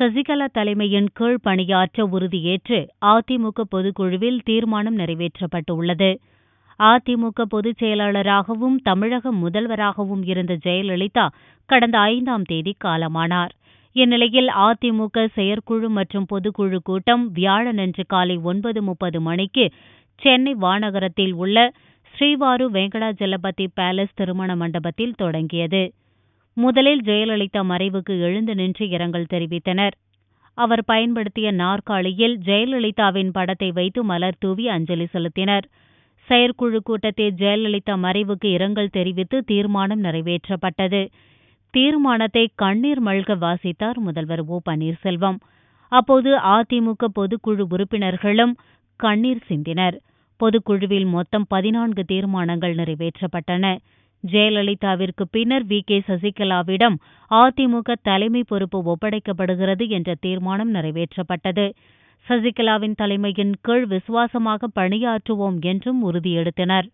சசிகலா தலைமையின் கீழ் பணியாற்ற உறுதியேற்று அதிமுக பொதுக்குழுவில் தீர்மானம் நிறைவேற்றப்பட்டுள்ளது. அதிமுக பொதுச் செயலாளராகவும் தமிழக முதல்வராகவும் இருந்த ஜெயலலிதா கடந்த 5ஆம் தேதி காலமானார். இந்நிலையில் அதிமுக செயற்குழு மற்றும் பொதுக்குழு கூட்டம் வியாழனன்று காலை 9:30 மணிக்கு சென்னை வானகரத்தில் உள்ள ஸ்ரீவாரு வெங்கடாஜலபதி பேலஸ் திருமண மண்டபத்தில் தொடங்கியது. முதலில் ஜெயலலிதா மறைவுக்கு எழுந்து நின்று இரங்கல் தெரிவித்தனர். அவர் பயன்படுத்திய நாற்காலியில் ஜெயலலிதாவின் படத்தை வைத்து மலர் தூவி அஞ்சலி செலுத்தினர். செயற்குழு கூட்டத்தில் ஜெயலலிதா மறைவுக்கு இரங்கல் தெரிவித்து தீர்மானம் நிறைவேற்றப்பட்டது. தீர்மானத்தை கண்ணீர் மல்க வாசித்தார் முதல்வர் ஓ. பன்னீர்செல்வம். அப்போது அதிமுக பொதுக்குழு உறுப்பினர்களும் கண்ணீர் சிந்தினர். பொதுக்குழுவில் மொத்தம் 14 தீர்மானங்கள் நிறைவேற்றப்பட்டன. ஜெயலலிதாவிற்கு பின்னர் வி.கே. சசிகலாவிடம் அதிமுக தலைமை பொறுப்பு ஒப்படைக்கப்படுகிறது என்ற தீர்மானம் நிறைவேற்றப்பட்டது. சசிகலாவின் தலைமையின் கீழ் விசுவாசமாக பணியாற்றுவோம் என்றும் உறுதியெடுத்தனர்.